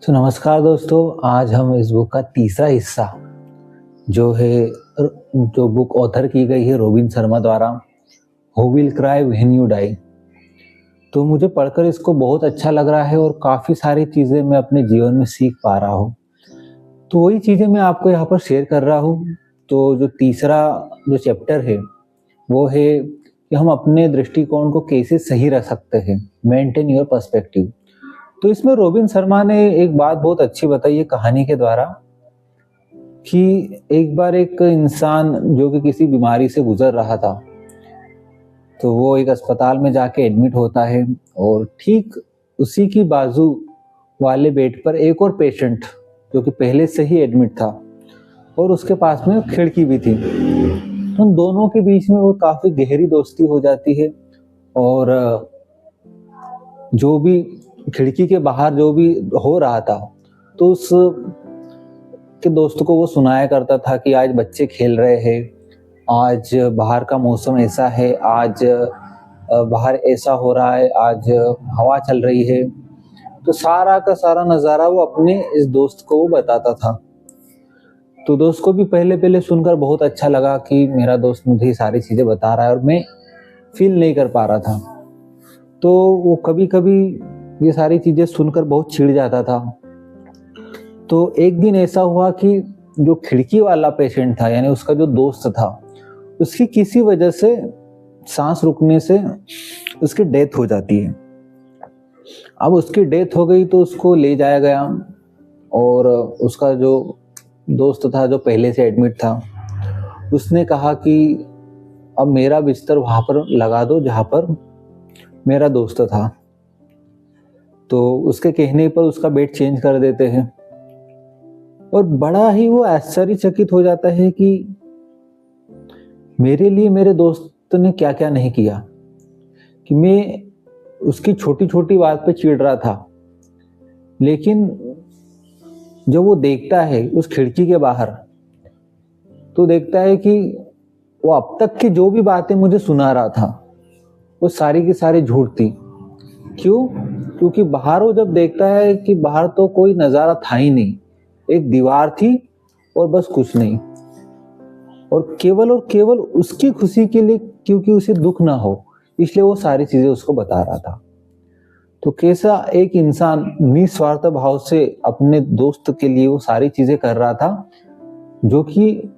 तो नमस्कार दोस्तों, आज हम इस बुक का तीसरा हिस्सा जो है जो बुक ऑथर की गई है रोबिन शर्मा द्वारा, who will cry when you die. तो मुझे पढ़कर इसको बहुत अच्छा लग रहा है और काफ़ी सारी चीज़ें मैं अपने जीवन में सीख पा रहा हूँ। तो वही चीज़ें मैं आपको यहाँ पर शेयर कर रहा हूँ। तो जो तीसरा जो चैप्टर है वो है कि हम अपने दृष्टिकोण को कैसे सही रख सकते हैं, मेंटेन योर पर्सपेक्टिव। तो इसमें रोबिन शर्मा ने एक बात बहुत अच्छी बताई है कहानी के द्वारा कि एक बार एक इंसान जो कि किसी बीमारी से गुजर रहा था, तो वो एक अस्पताल में जाके एडमिट होता है और ठीक उसी की बाजू वाले बेड पर एक और पेशेंट जो कि पहले से ही एडमिट था और उसके पास में खिड़की भी थी। उन दोनों के बीच में वो काफ़ी गहरी दोस्ती हो जाती है और जो भी खिड़की के बाहर जो भी हो रहा था तो उस के दोस्त को वो सुनाया करता था कि आज बच्चे खेल रहे हैं, आज बाहर का मौसम ऐसा है, आज बाहर ऐसा हो रहा है, आज हवा चल रही है। तो सारा का सारा नज़ारा वो अपने इस दोस्त को वो बताता था। तो दोस्त को भी पहले पहले सुनकर बहुत अच्छा लगा कि मेरा दोस्त मुझे ये सारी चीज़ें बता रहा है और मैं फील नहीं कर पा रहा था। तो वो कभी कभी ये सारी चीज़ें सुनकर बहुत चिढ़ जाता था। तो एक दिन ऐसा हुआ कि जो खिड़की वाला पेशेंट था, यानी उसका जो दोस्त था, उसकी किसी वजह से सांस रुकने से उसकी डेथ हो जाती है। अब उसकी डेथ हो गई तो उसको ले जाया गया और उसका जो दोस्त था जो पहले से एडमिट था, उसने कहा कि अब मेरा बिस्तर वहाँ पर लगा दो जहाँ पर मेरा दोस्त था। तो उसके कहने पर उसका बेड चेंज कर देते हैं और बड़ा ही वो आश्चर्यचकित हो जाता है कि मेरे लिए मेरे दोस्त ने क्या क्या नहीं किया, कि मैं उसकी छोटी छोटी बात पे चिढ़ रहा था, लेकिन जब वो देखता है उस खिड़की के बाहर तो देखता है कि वो अब तक की जो भी बातें मुझे सुना रहा था वो सारी की सारी झूठ थी। क्यों? क्योंकि बाहर वो जब देखता है कि बाहर तो कोई नज़ारा था ही नहीं, एक दीवार थी और बस कुछ नहीं, और केवल उसकी खुशी के लिए, क्योंकि उसे दुख ना हो इसलिए वो सारी चीजें उसको बता रहा था। तो कैसा एक इंसान निस्वार्थ भाव से अपने दोस्त के लिए वो सारी चीजें कर रहा था जो कि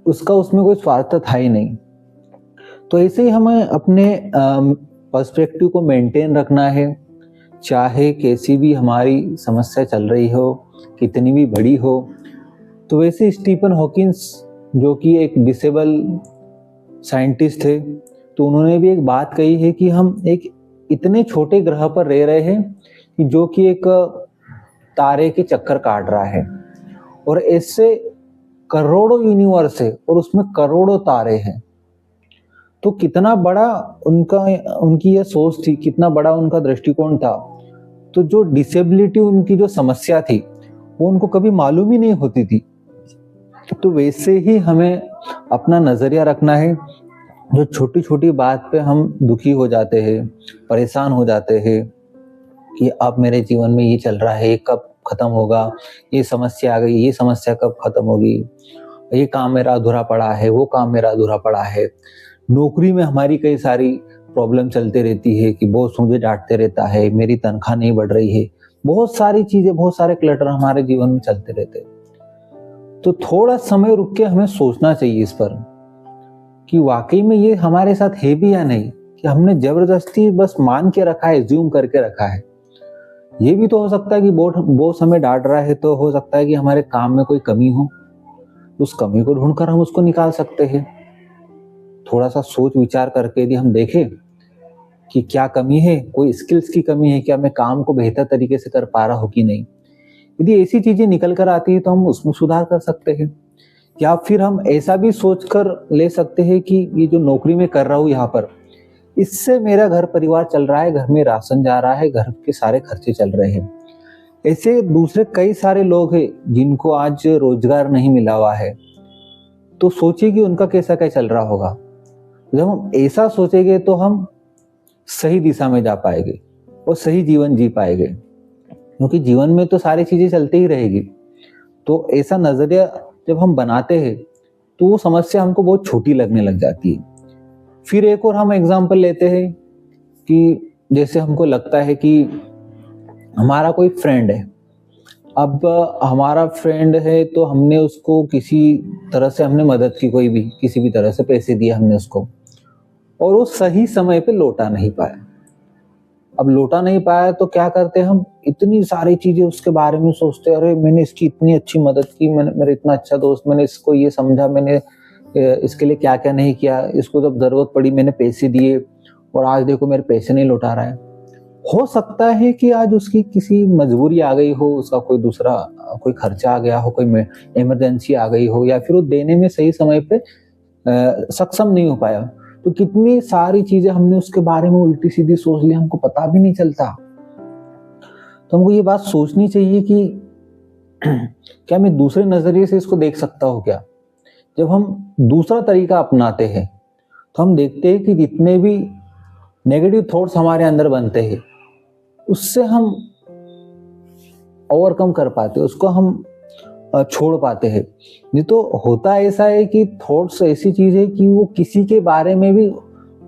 उसका उसमें कोई स्वार्थ था ही नहीं। तो ऐसे ही हमें अपने पर्सपेक्टिव को मेंटेन रखना है, चाहे कैसी भी हमारी समस्या चल रही हो, कितनी भी बड़ी हो। तो वैसे स्टीफन हॉकिंस जो कि एक डिसेबल साइंटिस्ट थे, तो उन्होंने भी एक बात कही है कि हम एक इतने छोटे ग्रह पर रह रहे हैं कि जो कि एक तारे के चक्कर काट रहा है, और ऐसे करोड़ों यूनिवर्स है और उसमें करोड़ों तारे हैं। तो कितना बड़ा उनकी यह सोच थी, कितना बड़ा उनका दृष्टिकोण था। तो जो डिसेबिलिटी उनकी जो समस्या थी वो उनको कभी मालूम ही नहीं होती थी। तो वैसे ही हमें अपना नजरिया रखना है। जो छोटी छोटी बात पे हम दुखी हो जाते हैं, परेशान हो जाते हैं कि अब मेरे जीवन में ये चल रहा है, ये कब खत्म होगा, ये समस्या आ गई, ये समस्या कब खत्म होगी, ये काम मेरा अधूरा पड़ा है, वो काम मेरा अधूरा पड़ा है। नौकरी में हमारी कई सारी प्रॉब्लम चलती रहती है कि बॉस मुझे डांटते रहता है, मेरी तनख्वाह नहीं बढ़ रही है, बहुत सारी चीजें, बहुत सारे क्लटर हमारे जीवन में चलते रहते हैं। तो थोड़ा समय रुक के हमें सोचना चाहिए इस पर कि वाकई में ये हमारे साथ है भी या नहीं, कि हमने जबरदस्ती बस मान के रखा है, ज्यूम करके रखा है। ये भी तो हो सकता है कि बॉस हमें डांट रहा है, तो हो सकता है कि हमारे काम में कोई कमी हो, उस कमी को ढूंढकर हम उसको निकाल सकते हैं। थोड़ा सा सोच विचार करके यदि हम देखें कि क्या कमी है, कोई स्किल्स की कमी है क्या, मैं काम को बेहतर तरीके से कर पा रहा हूँ कि नहीं, यदि ऐसी चीजें निकल कर आती है तो हम उसमें सुधार कर सकते हैं। या फिर हम ऐसा भी सोच कर ले सकते हैं कि ये जो नौकरी में कर रहा हूँ यहाँ पर, इससे मेरा घर परिवार चल रहा है, घर में राशन जा रहा है, घर के सारे खर्चे चल रहे हैं। ऐसे दूसरे कई सारे लोग हैं जिनको आज रोजगार नहीं मिला हुआ है, तो सोचिए कि उनका कैसा क्या चल रहा होगा। जब हम ऐसा सोचेंगे तो हम सही दिशा में जा पाएंगे और सही जीवन जी पाएंगे। क्योंकि जीवन में तो सारी चीजें चलती ही रहेगी। तो ऐसा नजरिया जब हम बनाते हैं तो वो समस्या हमको बहुत छोटी लगने लग जाती है। फिर एक और हम एग्जाम्पल लेते हैं कि जैसे हमको लगता है कि हमारा कोई फ्रेंड है। अब हमारा फ्रेंड है तो हमने उसको किसी तरह से हमने मदद की, कोई भी किसी भी तरह से पैसे दिए हमने उसको, और वो सही समय पे लौटा नहीं पाया। अब लौटा नहीं पाया तो क्या करते हैं हम, इतनी सारी चीजें उसके बारे में सोचते हैं, अरे मैंने इसकी इतनी अच्छी मदद की, मैंने मेरा इतना अच्छा दोस्त, मैंने इसको ये समझा, मैंने इसके लिए क्या क्या नहीं किया, इसको जब जरूरत पड़ी मैंने पैसे दिए और आज देखो मेरे पैसे नहीं लौटा रहा है। हो सकता है कि आज उसकी किसी मजबूरी आ गई हो, उसका कोई दूसरा कोई खर्चा आ गया हो, कोई इमरजेंसी आ गई हो, या फिर वो देने में सही समय पे सक्षम नहीं हो पाया। तो कितनी सारी चीजें हमने उसके बारे में उल्टी सीधी सोच ली, हमको पता भी नहीं चलता। तो हमको ये बात सोचनी चाहिए कि क्या मैं दूसरे नजरिए से इसको देख सकता हूँ क्या। जब हम दूसरा तरीका अपनाते हैं तो हम देखते हैं कि जितने भी नेगेटिव थॉट्स हमारे अंदर बनते हैं उससे हम ओवरकम कर पाते हैं, उसको हम छोड़ पाते हैं। नहीं तो होता ऐसा है कि थॉट्स ऐसी चीज है कि वो किसी के बारे में भी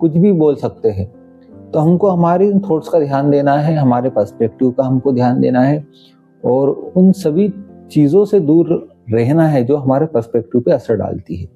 कुछ भी बोल सकते हैं। तो हमको हमारे थॉट्स का ध्यान देना है, हमारे पर्सपेक्टिव का हमको ध्यान देना है, और उन सभी चीजों से दूर रहना है जो हमारे पर्सपेक्टिव पे असर डालती है।